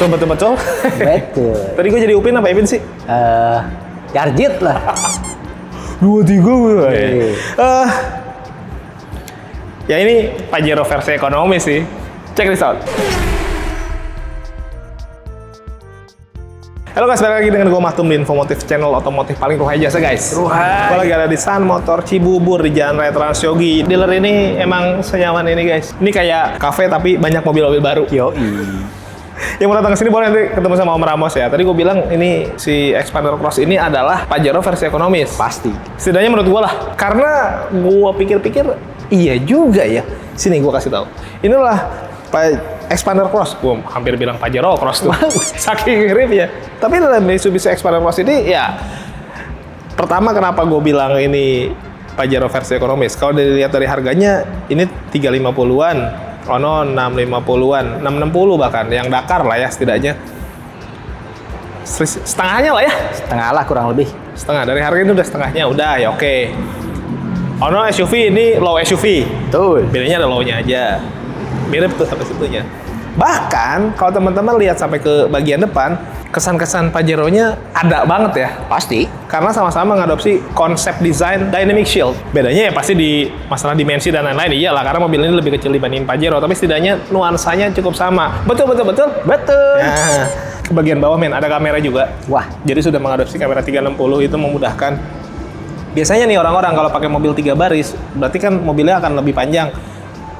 Betul. Betul. Tadi gue jadi Upin apa Ipin sih? Jarjit lah. 2-3 gue. Iya. Ya ini Pajero versi ekonomi sih. Check this out. Halo guys, balik lagi dengan gue Mahtum di Infomotif, channel otomotif paling ruhai jasa guys. Gue lagi ada di Sun Motor Cibubur di Jalan Raya Trans Yogi. Dealer ini emang senyaman ini guys. Ini kayak cafe tapi banyak mobil-mobil baru. Yoi. Yang mau datang ke sini boleh nanti ketemu sama Om Ramos ya. Tadi gue bilang ini si Xpander Cross ini adalah Pajero versi ekonomis. Pasti. Setidaknya menurut gue lah. Karena gue pikir-pikir iya juga ya. Sini gue kasih tahu. Inilah Xpander Cross. Gue hampir bilang Pajero Cross tuh. Saking mirip ya. Tapi dalam Mitsubishi Xpander Cross ini ya, pertama kenapa gue bilang ini Pajero versi ekonomis. Kalau dilihat dari harganya ini 350-an. Ono 650-an, 660 bahkan, yang Dakar lah ya setidaknya. Setengahnya lah ya. Setengah lah kurang lebih. Setengah, dari harga ini udah setengahnya, udah ya oke. Ono SUV, ini low SUV. Betul. Bedanya ada low-nya aja. Mirip tuh sampai situnya. Bahkan, kalau teman-teman lihat sampai ke bagian depan, kesan-kesan Pajero-nya ada banget ya. Pasti. Karena sama-sama mengadopsi konsep desain Dynamic Shield. Bedanya ya pasti di masalah dimensi dan lain-lain. Iyalah, karena mobil ini lebih kecil dibandingin Pajero. Tapi setidaknya nuansanya cukup sama. Betul. Nah, ke bagian bawah men, ada kamera juga. Wah. Jadi sudah mengadopsi kamera 360, itu memudahkan. Biasanya nih orang-orang kalau pakai mobil 3 baris, berarti kan mobilnya akan lebih panjang.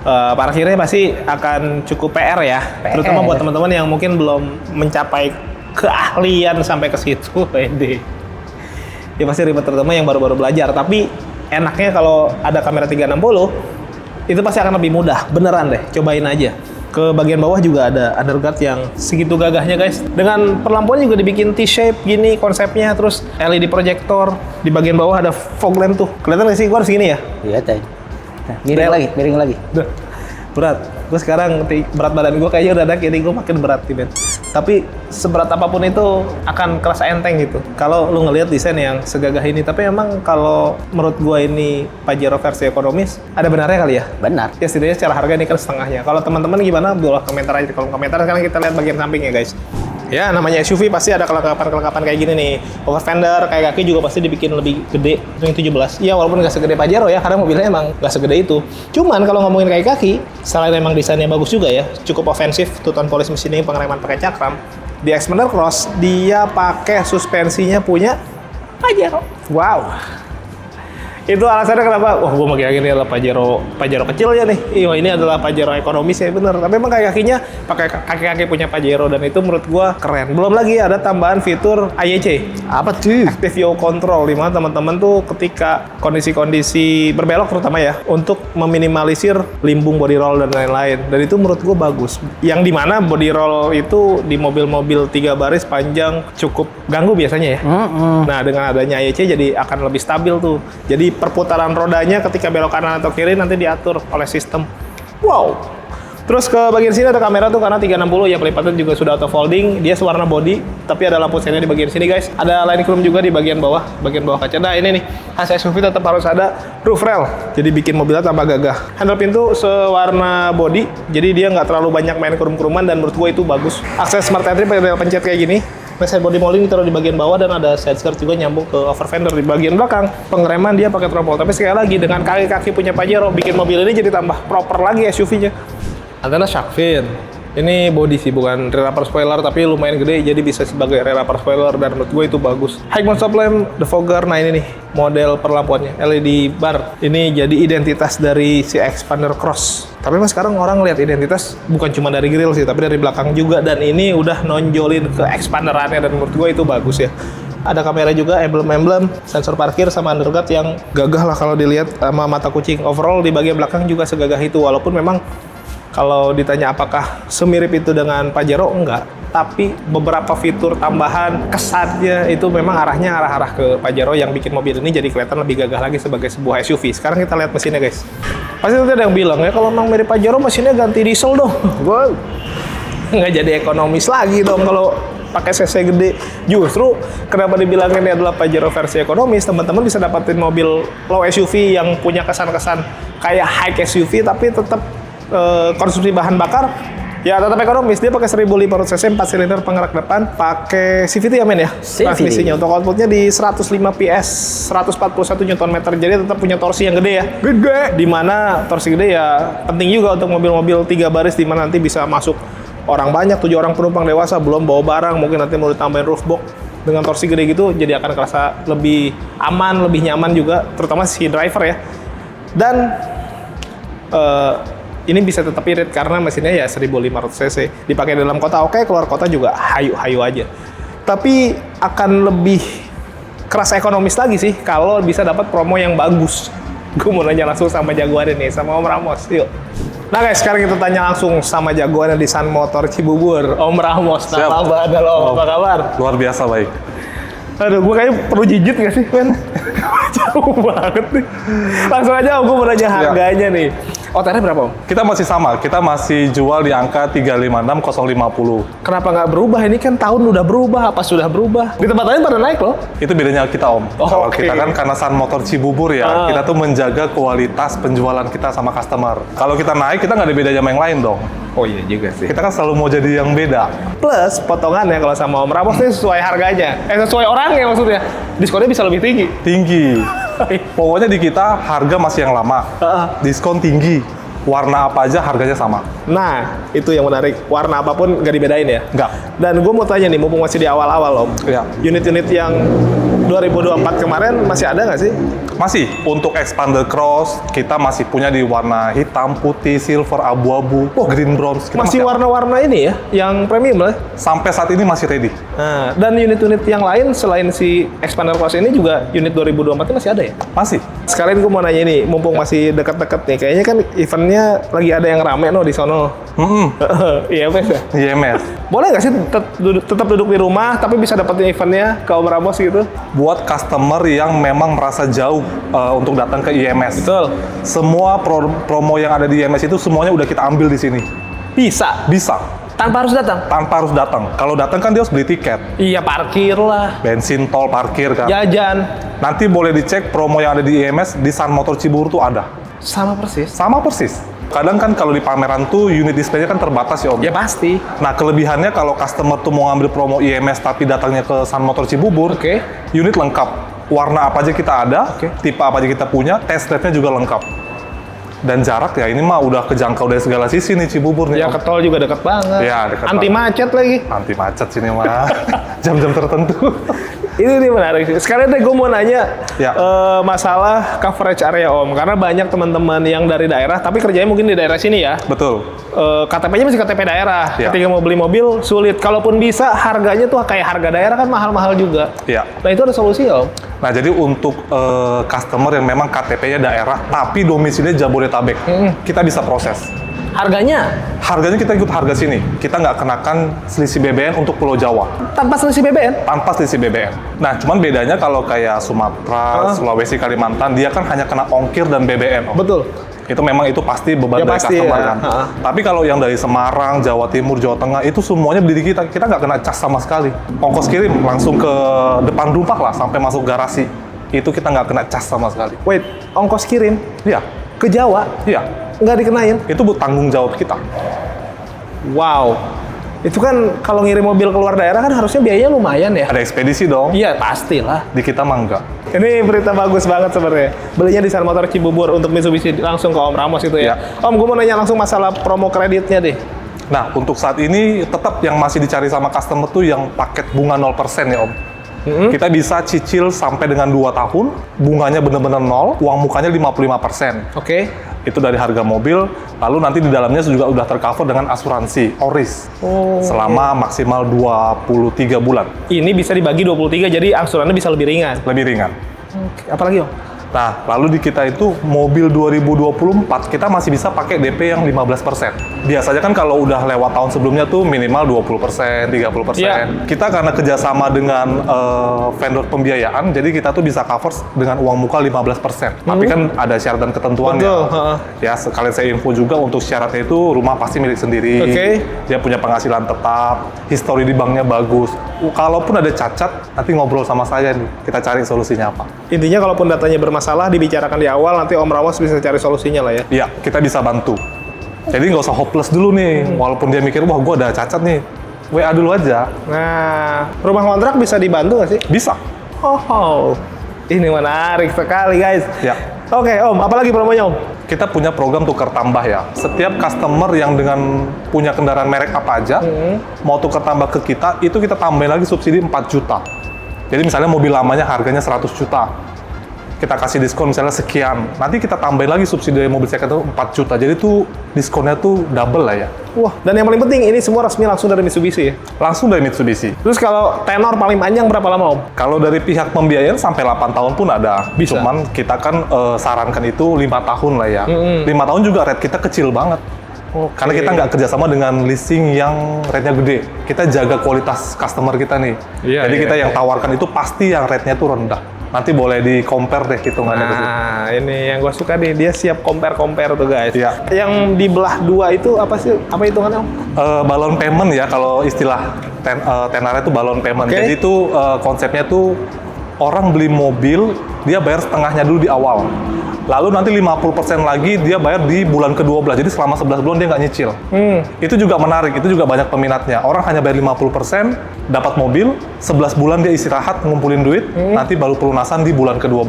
Parkirnya pasti akan cukup PR ya. Terutama buat teman-teman yang mungkin belum mencapai keahlian sampai ke situ, pede. Ya pasti ribet, terutama yang baru-baru belajar. Tapi enaknya kalau ada kamera 360, itu pasti akan lebih mudah. Beneran deh, cobain aja. Ke bagian bawah juga ada underguard yang segitu gagahnya guys. Dengan perlampuan juga dibikin T-shape gini konsepnya. Terus LED projector. Di bagian bawah ada fog lamp tuh. Kelihatan nggak sih? Gua harus gini ya? Iya, Teh. Nah, miring lagi. Duh, berat. Gue sekarang berat badan gue kayaknya udah ada, jadi gue makin berat nih, Ben. Tapi seberat apapun itu akan kerasa enteng gitu. Kalau lu ngelihat desain yang segagah ini, tapi emang kalau menurut gue ini Pajero versi ekonomis, ada benarnya kali ya? Benar. Ya setidaknya secara harga ini kan setengahnya. Kalau teman-teman gimana? Boleh komentar aja di kolom komentar. Sekarang kita lihat bagian sampingnya guys. Ya, namanya SUV pasti ada kelengkapan-kelengkapan kayak gini nih. Over fender, kayak kaki juga pasti dibikin lebih gede, yang 17. Ya, walaupun nggak segede Pajero ya, karena mobilnya emang nggak segede itu. Cuman kalau ngomongin kayak kaki, selain emang desainnya bagus juga ya, cukup ofensif, two-tone polish mesinnya, pengereman pakai cakram. Di Xpander Cross, dia pakai suspensinya punya Pajero. Wow. Itu alasannya kenapa, wah gue makin yakin ini adalah Pajero kecil ya nih. Iya, ini adalah Pajero ekonomis ya bener. Tapi emang kakinya pakai kaki-kaki punya Pajero dan itu menurut gue keren. Belum lagi ada tambahan fitur AYC. Apa tuh? Active Yaw Control, di mana teman-teman tuh ketika kondisi-kondisi berbelok terutama ya, untuk meminimalisir limbung body roll dan lain-lain. Dan itu menurut gue bagus. Yang dimana body roll itu di mobil-mobil 3 baris panjang cukup ganggu biasanya ya. Nah dengan adanya AYC jadi akan lebih stabil tuh. Jadi perputaran rodanya ketika belok kanan atau kiri nanti diatur oleh sistem. Wow. Terus ke bagian sini ada kamera tuh karena 360 ya, pelipatan juga sudah auto folding. Dia sewarna body, tapi ada lampu senya di bagian sini guys. Ada line chrome juga di bagian bawah kaca. Nah ini nih, khas SUV tetap harus ada roof rail. Jadi bikin mobilnya tambah gagah. Handle pintu sewarna body, jadi dia nggak terlalu banyak main krum-kruman dan menurut gue itu bagus. Akses smart entry pakai tinggal pencet kayak gini. Side body molding ditaruh di bagian bawah dan ada side skirt juga nyambung ke over fender di bagian belakang. Pengereman dia pakai throttle. Tapi sekali lagi dengan kaki-kaki punya Pajero bikin mobil ini jadi tambah proper lagi SUV-nya. Antena shark fin. Ini body sih, bukan rear upper spoiler, tapi lumayan gede, jadi bisa sebagai rear upper spoiler, dan menurut gue itu bagus. High mount stop lamp, defogger, nah ini nih, model perlampuannya, LED bar. Ini jadi identitas dari si Xpander Cross. Tapi mas sekarang orang lihat identitas bukan cuma dari grill sih, tapi dari belakang juga, dan ini udah nonjolin ke Xpanderannya, dan menurut gue itu bagus ya. Ada kamera juga, emblem-emblem, sensor parkir sama underguard yang gagah lah kalau dilihat sama mata kucing. Overall di bagian belakang juga segagah itu, walaupun memang kalau ditanya apakah semirip itu dengan Pajero, enggak. Tapi beberapa fitur tambahan, kesannya itu memang arahnya arah ke Pajero yang bikin mobil ini jadi kelihatan lebih gagah lagi sebagai sebuah SUV. Sekarang kita lihat mesinnya guys. Pasti nanti ada yang bilang, ya kalau memang mirip Pajero mesinnya ganti diesel dong. Wow. Nggak jadi ekonomis lagi dong kalau pakai cc gede. Justru kenapa dibilang ini adalah Pajero versi ekonomis, teman-teman bisa dapetin mobil low SUV yang punya kesan-kesan kayak high SUV tapi tetap konsumsi bahan bakar Ya tetap ekonomis, dia pakai 1500 cc 4 silinder penggerak depan, pakai CVT ya men ya? CVT. Transmisinya untuk outputnya di 105 PS, 141 Nm, jadi tetap punya torsi yang gede ya. Gede. Dimana torsi gede ya penting juga untuk mobil-mobil 3 baris, dimana nanti bisa masuk orang banyak, 7 orang penumpang dewasa, belum bawa barang, mungkin nanti mau ditambahin roof box. Dengan torsi gede gitu, jadi akan kerasa lebih aman, lebih nyaman juga, terutama si driver ya. Dan ini bisa tetap irit karena mesinnya ya 1500 cc. Dipakai dalam kota oke, keluar kota juga hayu-hayu aja. Tapi akan lebih keras ekonomis lagi sih kalau bisa dapat promo yang bagus. Gue mau nanya langsung sama jagoannya nih, sama Om Ramos. Yuk. Nah guys, sekarang kita tanya langsung sama jagoannya di Sun Motor Cibubur, Om Ramos. Nama badan lo, apa kabar? Luar biasa baik. Aduh, gue kayaknya perlu jijit nggak sih, men? Jauh banget nih. Langsung aja Om, gue mau nanya harganya nih. OTR berapa Om? Kita masih sama, kita masih jual di angka 356.050. Kenapa nggak berubah? Ini kan tahun udah berubah, apa sudah berubah? Di tempat lain pada naik loh. Itu bedanya kita Om. Oh, Kalau oke. kita kan karena Sun Motor Cibubur ya, kita tuh menjaga kualitas penjualan kita sama customer. Kalau kita naik, kita nggak ada bedanya sama yang lain dong. Oh iya juga sih. Kita kan selalu mau jadi yang beda. Plus potongannya kalau sama Om Ramos nih sesuai harganya. Sesuai orangnya maksudnya. Diskonnya bisa lebih tinggi. Tinggi. Pokoknya di kita harga masih yang lama. Diskon tinggi. Warna apa aja harganya sama. Nah, itu yang menarik. Warna apapun nggak dibedain ya? Nggak. Dan gue mau tanya nih, mumpung masih di awal-awal Om. Ya. Unit-unit yang 2024 kemarin masih ada nggak sih? Masih, untuk Expander Cross, kita masih punya di warna hitam, putih, silver, abu-abu, green bronze. Kita Masih ada. warna-warna ini ya? Yang premium lah. Sampai saat ini masih ready. Nah, dan unit-unit yang lain selain si Expander Cross ini juga unit 2024 ini masih ada ya? Masih. Sekalian gue mau nanya ini, mumpung masih deket-deket nih, kayaknya kan eventnya lagi ada yang rame no di sono. Iya, Mas ya? IMS. Boleh nggak sih tetap duduk di rumah, tapi bisa dapetin eventnya ke Om Ramos gitu? Buat customer yang memang merasa jauh untuk datang ke IMS. Betul. Semua promo yang ada di IMS itu semuanya udah kita ambil di sini. Bisa, Bisa. tanpa harus datang? Tanpa harus datang. Kalau datang kan dia harus beli tiket. Iya, parkir lah, Bensin, tol, parkir kan. jajan, Nanti boleh dicek promo yang ada di IMS di Sun Motor Cibubur tuh ada. sama persis. Sama persis. Kadang kan kalau di pameran tuh unit display-nya kan terbatas ya Om. Ya pasti. Nah, kelebihannya kalau customer tuh mau ngambil promo IMS tapi datangnya ke Sun Motor Cibubur, Oke. unit lengkap. Warna apa aja kita ada, Oke. tipe apa aja kita punya, test drive-nya juga lengkap. Dan jarak ya ini mah udah kejangkau dari segala sisi nih Cibubur nih. Ya Om. ke tol juga dekat banget. Iya, dekat Anti banget. macet lagi. Anti macet sini mah. Jam-jam tertentu. Ini nih menarik sih. Sekalian deh gue mau nanya Ya. masalah coverage area Om. Karena banyak teman-teman yang dari daerah, tapi kerjanya mungkin di daerah sini ya. Betul. KTP-nya masih KTP daerah. Ya. Ketika mau beli mobil sulit. Kalaupun bisa, harganya tuh kayak harga daerah kan mahal-mahal juga. Iya. Nah itu ada solusi Om. Nah, jadi untuk customer yang memang KTP-nya daerah tapi domisilinya Jabodetabek, kita bisa proses. Harganya Harganya kita ikut harga sini. Kita nggak kenakan selisih BBN untuk Pulau Jawa. tanpa selisih BBN. Tanpa selisih BBN. Nah, cuman bedanya kalau kayak Sumatera, Sulawesi, Kalimantan, dia kan hanya kena ongkir dan BBN. Om. Betul. Itu memang itu pasti beban Ya, dari pasti, customer ya. kan. Ha-ha. Tapi kalau yang dari Semarang, Jawa Timur, Jawa Tengah, itu semuanya beli di kita nggak kena cas sama sekali. Ongkos kirim langsung ke depan rumah lah, sampai masuk garasi. Itu kita nggak kena cas sama sekali. Wait, ongkos kirim Iya, ke Jawa iya. nggak dikenain? Itu buat tanggung jawab kita. Wow. Itu kan kalau ngirim mobil keluar daerah kan harusnya biayanya lumayan ya? Ada ekspedisi dong. Iya, pastilah. Di kita mah enggak. Ini berita bagus banget sebenarnya. Belinya di Sun Motor Cibubur untuk Mitsubishi langsung ke Om Ramos itu ya. Om, gue mau nanya langsung masalah promo kreditnya deh. Nah, untuk saat ini tetap yang masih dicari sama customer tuh yang paket bunga 0% ya Om. Kita bisa cicil sampai dengan 2 tahun, bunganya benar-benar 0, uang mukanya 55%. Oke. Itu dari harga mobil, lalu nanti di dalamnya juga udah tercover dengan asuransi, ORIS. Selama maksimal 23 bulan. Ini bisa dibagi 23, jadi angsurannya bisa lebih ringan. Lebih ringan. Oke. Apalagi Om? Nah, lalu di kita itu mobil 2024 kita masih bisa pakai DP yang 15%. Biasanya kan kalau udah lewat tahun sebelumnya tuh minimal 20%, 30%. Iya. Kita karena kerjasama dengan vendor pembiayaan, jadi kita tuh bisa cover dengan uang muka 15%. Tapi kan ada syarat dan ketentuannya. Betul, heeh. Ya, sekalian saya info juga untuk syaratnya itu rumah pasti milik sendiri. Oke. Dia punya penghasilan tetap, histori di banknya bagus. Kalaupun ada cacat, nanti ngobrol sama saya nih. Kita cari solusinya apa. Intinya kalaupun datanya bermasalah, dibicarakan di awal, nanti Om Ramos bisa cari solusinya lah ya. Iya, kita bisa bantu. Jadi nggak usah hopeless dulu nih, walaupun dia mikir, wah gue ada cacat nih, WA dulu aja. Nah, rumah kontrak bisa dibantu nggak sih? Bisa. Oh, ini menarik sekali guys. Ya. Oke Om, apalagi promonya Om? Kita punya program tukar tambah ya. Setiap customer yang dengan punya kendaraan merek apa aja, mau tukar tambah ke kita, itu kita tambahin lagi subsidi 4 juta. Jadi misalnya mobil lamanya harganya 100 juta. Kita kasih diskon misalnya sekian. Nanti kita tambahin lagi subsidi dari mobil second itu 4 juta. Jadi tuh diskonnya tuh double lah ya. Wah, dan yang paling penting ini semua resmi langsung dari Mitsubishi ya? Langsung dari Mitsubishi. Terus kalau tenor paling panjang berapa lama Om? Kalau dari pihak pembiayaan sampai 8 tahun pun ada. Bisa. Cuman kita kan sarankan itu 5 tahun lah ya. 5 tahun juga rate kita kecil banget. Oke. Karena kita nggak kerjasama dengan leasing yang rate-nya gede. Kita jaga kualitas customer kita nih. Iya, Jadi iya, kita yang iya. tawarkan itu pasti yang rate-nya tuh rendah. Nanti boleh di-compare deh hitungannya ke situ. Nah, ini yang gue suka nih, dia siap compare-compare tuh guys. Iya. Yang dibelah dua itu apa sih? Apa hitungannya Om? Balon payment ya, kalau istilah tenarnya itu balon payment. Oke. Jadi itu konsepnya tuh orang beli mobil, dia bayar setengahnya dulu di awal. Lalu nanti 50% lagi dia bayar di bulan ke-12. Jadi selama 11 bulan dia nggak nyicil. Itu juga menarik, itu juga banyak peminatnya. Orang hanya bayar 50%, dapat mobil, 11 bulan dia istirahat, ngumpulin duit, nanti baru pelunasan di bulan ke-12.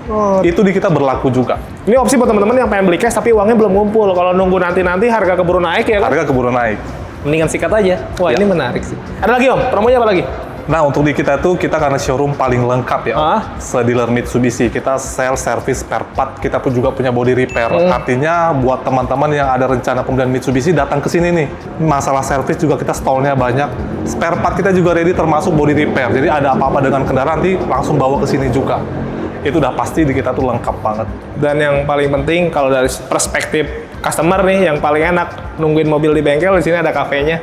Oh. Itu di kita berlaku juga. Ini opsi buat teman-teman yang pengen beli cash tapi uangnya belum ngumpul. Kalau nunggu nanti harga keburu naik ya kan? Harga keburu naik. Mendingan sikat aja. Wah, Ya. ini menarik sih. Ada lagi Om? Promonya apa lagi? Nah, untuk di kita tuh, kita karena showroom paling lengkap ya. Ah. Se-dealer Mitsubishi, kita sell, service, spare part, kita pun juga punya body repair. Artinya, buat teman-teman yang ada rencana pembelian Mitsubishi, datang ke sini nih. Masalah service juga kita stallnya banyak. Spare part kita juga ready, termasuk body repair. Jadi ada apa-apa dengan kendaraan, nanti langsung bawa ke sini juga. Itu udah pasti di kita tuh lengkap banget. Dan yang paling penting kalau dari perspektif customer nih, yang paling enak nungguin mobil di bengkel, di sini ada kafenya.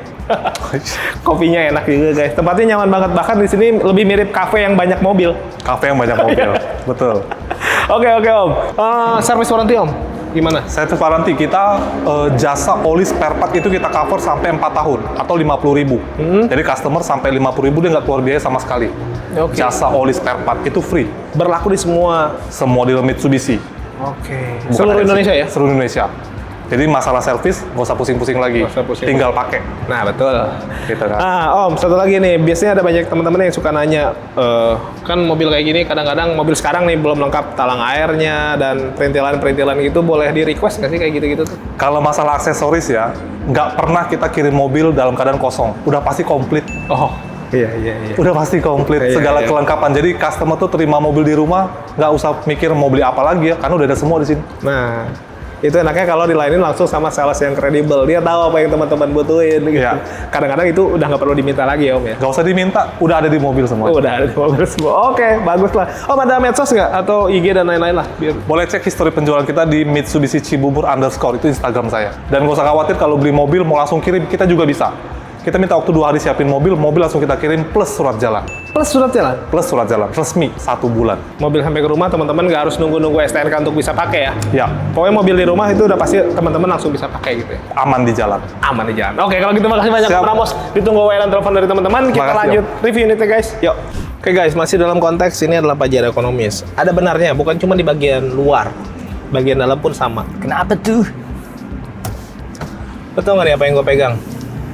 Kopinya enak juga guys. Tempatnya nyaman banget, bahkan di sini lebih mirip kafe yang banyak mobil. Cafe yang banyak mobil. Betul. Oke Om. Service warranty Om, gimana? Service warranty kita jasa oli spare part itu kita cover sampai 4 tahun atau 50.000. Jadi customer sampai 50.000 dia nggak keluar biaya sama sekali. Oke. Jasa oli spare part itu free. Berlaku di semua. Semua dealer Mitsubishi. Oke. Bukan Seluruh LC. Indonesia ya? Seluruh Indonesia. Jadi masalah servis nggak usah pusing-pusing lagi. Nggak usah pusing. Tinggal pakai. Nah betul. Gitu kan. Om, satu lagi nih, biasanya ada banyak teman-teman yang suka nanya, kan mobil kayak gini kadang-kadang mobil sekarang nih belum lengkap talang airnya dan perintilan-perintilan gitu, boleh di request nggak sih kayak gitu-gitu tuh? Kalau masalah aksesoris ya, nggak pernah kita kirim mobil dalam keadaan kosong. Udah pasti komplit. Oh, iya. Udah pasti komplit. Iya, Segala iya. kelengkapan. Jadi customer tuh terima mobil di rumah, nggak usah mikir mau beli apa lagi ya, karena udah ada semua di sini. Nah, itu enaknya kalau dilainin langsung sama sales yang kredibel. Dia tahu apa yang teman-teman butuhin gitu. Iya. Kadang-kadang itu udah nggak perlu diminta lagi ya Om ya? Nggak usah diminta, udah ada di mobil semua. Oh, udah ada di mobil semua. Oke, bagus lah. Om, ada medsos nggak? Atau IG dan lain-lain lah? Biar... Boleh cek history penjualan kita di Mitsubishi Cibubur _ itu Instagram saya. Dan nggak usah khawatir kalau beli mobil mau langsung kirim, kita juga bisa. Kita minta waktu 2 hari siapin mobil langsung kita kirim plus surat jalan. Plus surat jalan? Plus surat jalan, resmi 1 bulan. Mobil sampai ke rumah, teman-teman nggak harus nunggu-nunggu STNK untuk bisa pakai ya? Ya, Pokoknya mobil di rumah itu udah pasti teman-teman langsung bisa pakai gitu ya? aman di jalan. Aman di jalan. Oke, kalau gitu makasih banyak Siap. Pak Ramos. Ditunggu WA dan telepon dari teman-teman. Kita Makasih, lanjut review unitnya guys. Yuk. Oke guys, masih dalam konteks ini adalah Pajero ekonomis. Ada benarnya, bukan cuma di bagian luar. Bagian dalam pun sama. Kenapa tuh? Betul nggak nih apa yang gue pegang?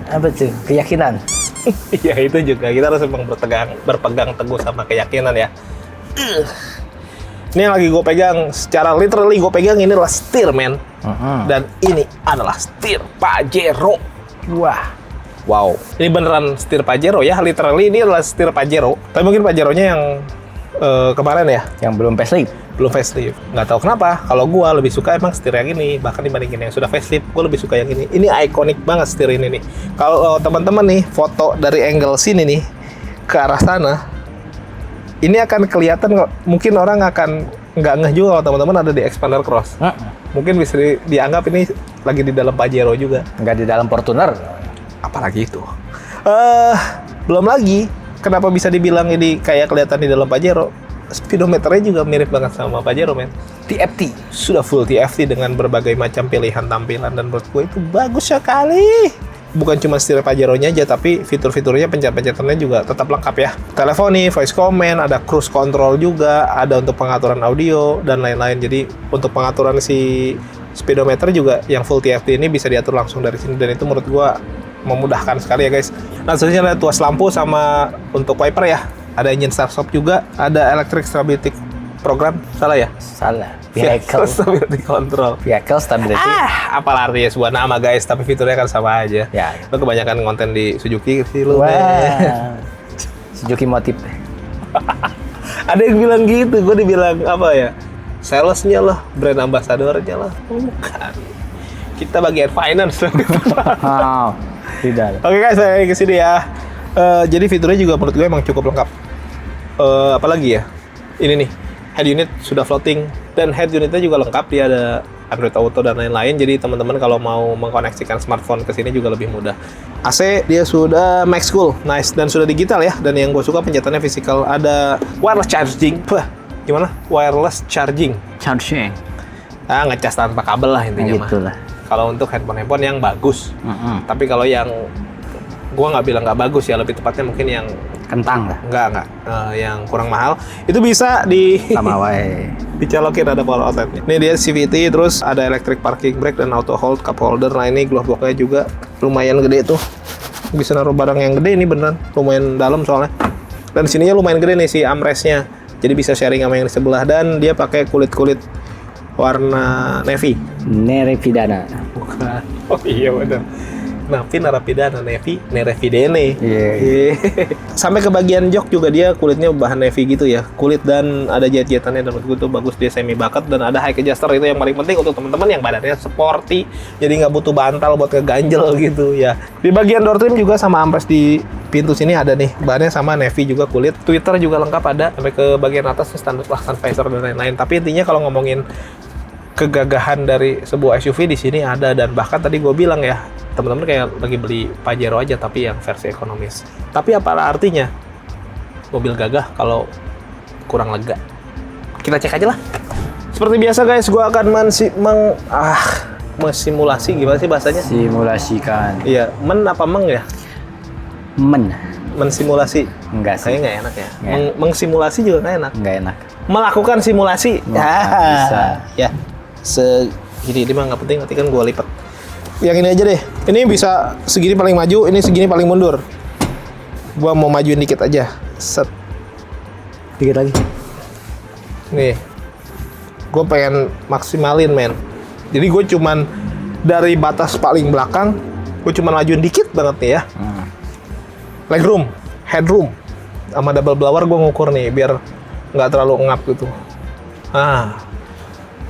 Apa tuh? Keyakinan. Iya itu juga, kita harus memang berpegang teguh sama keyakinan ya. Ini yang lagi gue pegang, secara literally gue pegang ini adalah setir men. Dan ini adalah setir Pajero. Wah. Wow, ini beneran setir Pajero ya, literally ini adalah setir Pajero. Tapi mungkin Pajeronya yang kemarin ya, Yang belum facelift. belum facelift. Nggak tahu kenapa, kalau gue lebih suka emang setir yang ini. Bahkan dibandingin yang sudah facelift, gue lebih suka yang ini. Ini ikonik banget setir ini nih. Kalau teman-teman nih, foto dari angle sini nih, ke arah sana, ini akan kelihatan, mungkin orang akan nggak ngeh juga kalau teman-teman ada di Expander Cross. Mungkin bisa dianggap ini lagi di dalam Pajero juga. Nggak di dalam Fortuner. Apalagi itu. Belum lagi, kenapa bisa dibilang ini kayak kelihatan di dalam Pajero? Speedometernya juga mirip banget sama Pajero, men. TFT. Sudah full TFT dengan berbagai macam pilihan tampilan dan menurut gue itu bagus sekali. bukan cuma setir Pajero-nya aja, tapi fitur-fiturnya pencet-pencetannya juga tetap lengkap ya. Teleponi, voice command, ada cruise control juga, ada untuk pengaturan audio dan lain-lain. Jadi untuk pengaturan si speedometer juga yang full TFT ini bisa diatur langsung dari sini, dan itu menurut gua memudahkan sekali ya guys. Nah, selanjutnya ada tuas lampu sama untuk wiper ya. Ada engine start stop juga, ada electric stability program, salah ya? Salah. Vehicle Stability control. Vehicle stability. Apalah artinya sebuah nama guys, tapi fiturnya kan sama aja. Ya. Lo kebanyakan konten di Suzuki sih lu. Wah. Suzuki motif. Ada yang bilang gitu, gue dibilang apa ya? Salesnya lah, brand ambassadornya lah. Bukan. Kita bagian finance. Oh, tidak. Oke guys, saya kesini ya. Jadi fiturnya juga menurut gue emang cukup lengkap. Apalagi ya? Ini nih, head unit sudah floating, dan head unitnya juga lengkap. Dia ada Android Auto dan lain-lain. Jadi teman-teman kalau mau mengkoneksikan smartphone ke sini juga lebih mudah. AC dia sudah Max Cool, nice, dan sudah digital ya. Dan yang gue suka pencetannya physical. Ada wireless charging. Wah, gimana? Wireless charging. Charging. Ngecas tanpa kabel lah intinya mah. Gitulah. Kalau untuk handphone yang bagus. Tapi kalau yang gua nggak bilang nggak bagus ya, lebih tepatnya mungkin yang Kentang lah. nggak yang kurang mahal, itu bisa di Sama wae. dicolokin, ada power outletnya. Ini dia CVT, terus ada electric parking brake dan auto hold cup holder. Nah ini glove boxnya juga lumayan gede tuh, bisa naruh barang yang gede ini beneran, lumayan dalam soalnya. Dan sininya lumayan gede nih si armrestnya, jadi bisa sharing sama yang di sebelah. Dan dia pakai kulit warna navy. Nerepidana. Bukan. Oh iya benar. Napi narapidana, Nevi Nerepidene. Iya. Sampai ke bagian jok juga dia kulitnya bahan navy gitu ya. Kulit dan ada jet-jetannya, dan menurut gue tuh bagus, dia semi bucket. Dan ada high adjuster, itu yang paling penting untuk teman-teman yang badannya sporty, jadi nggak butuh bantal buat ngeganjel gitu ya. Di bagian door trim juga sama armrest di pintu sini ada nih, bahannya sama navy juga kulit. Twitter juga lengkap ada, sampai ke bagian atas standar sun visor dan lain-lain. Tapi intinya kalau ngomongin kegagahan dari sebuah SUV di sini ada, dan bahkan tadi gue bilang ya, teman-teman kayak lagi beli Pajero aja tapi yang versi ekonomis. Tapi apa artinya mobil gagah kalau kurang lega? Kita cek aja lah. Seperti biasa guys, gue akan mensimulasi, gimana sih bahasanya? Simulasikan. Iya, apa meng ya? Mensimulasi. Enggak sih. Kayaknya nggak enak ya. Nggak. Mengsimulasi juga nggak enak. Enggak enak. Melakukan simulasi. Bisa. Ya. Segini mah nggak penting, nanti kan gue lipat. Yang ini aja deh. Ini bisa segini paling maju, ini segini paling mundur. Gua mau majuin dikit aja. Set. Dikit lagi. Nih. Gue pengen maksimalin, men. Jadi gue cuman dari batas paling belakang, gue cuman majuin dikit banget nih ya. Legroom, headroom, sama double blower gue ngukur nih biar nggak terlalu ngap gitu.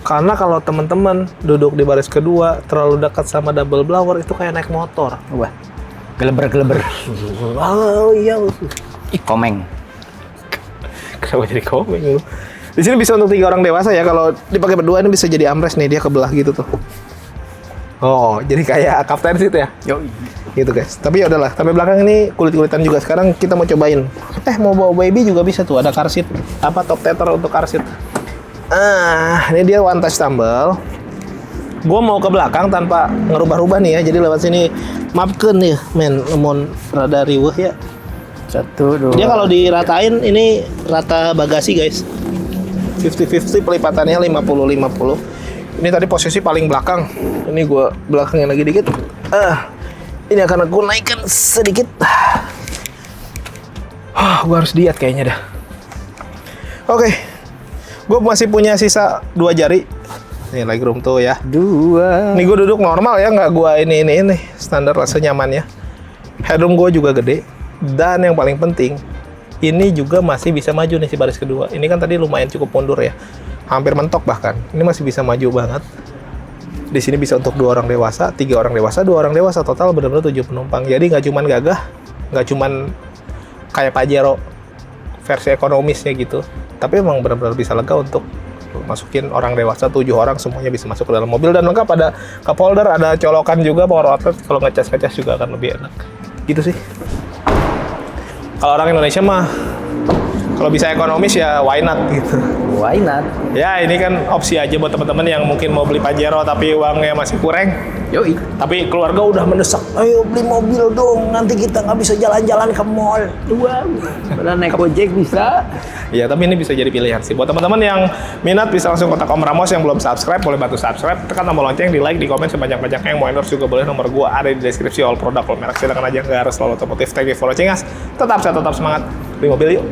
Karena kalau teman-teman duduk di baris kedua terlalu dekat sama double blower, itu kayak naik motor. Wah. Geleber. Oh iya. Ih, komeng. Kenapa jadi komeng lu? Di sini bisa untuk 3 orang dewasa ya. Kalau dipakai berdua ini bisa jadi armrest nih, dia kebelah gitu tuh. Oh, jadi kayak captain seat ya? Yoi. Gitu guys. Tapi ya udahlah, sampai belakang ini kulit-kulitan juga. Sekarang kita mau cobain. Mau bawa baby juga bisa tuh, ada car seat. Top tether untuk car seat. Ini dia one touch tumble. Gue mau ke belakang tanpa ngerubah-rubah nih ya. Jadi lewat sini maafkan nih, men, lemon rada riweuh ya. 1, 2. Dia kalau diratain ini rata bagasi guys. 50-50 pelipatannya 50-50. Ini tadi posisi paling belakang. Ini gue belakangnya lagi dikit. Ini akan aku naikkan sedikit. Gue harus diet kayaknya dah. Oke. Gue masih punya sisa 2 jari. Ini legroom tuh ya. 2. Ini gue duduk normal ya, nggak gue ini standar rasa nyamannya. Headroom gue juga gede. Dan yang paling penting, ini juga masih bisa maju nih si baris kedua. Ini kan tadi lumayan cukup mundur ya, hampir mentok bahkan. Ini masih bisa maju banget. Di sini bisa untuk 2 orang dewasa, 3 orang dewasa, 2 orang dewasa, total benar-benar 7 penumpang. Jadi nggak cuman gagah, nggak cuman kayak Pajero versi ekonomisnya gitu, tapi emang benar-benar bisa lega untuk masukin orang dewasa, 7 orang semuanya bisa masuk ke dalam mobil. Dan lengkap ada cup holder, ada colokan juga, power outlet. Kalau ngecas juga akan lebih enak gitu sih. Kalau orang Indonesia mah, Kalau bisa ekonomis ya why not gitu. Why not? Ya ini kan opsi aja buat teman-teman yang mungkin mau beli Pajero tapi uangnya masih kurang. Yoi. Tapi keluarga udah mendesak, ayo beli mobil dong, nanti kita nggak bisa jalan-jalan ke mall. Padahal naik Gojek bisa. Ya, tapi ini bisa jadi pilihan sih. Buat teman-teman yang minat bisa langsung kontak Om Ramos. Yang belum subscribe boleh bantu subscribe, tekan tombol lonceng, di like, di komen sebanyak-banyaknya. Yang mau endorse juga boleh, nomor gua ada di deskripsi. All produk, all merek silakan aja, nggak harus selalu otomotif. Thank you for watching us. Tetap sehat, tetap semangat, beli mobil yuk.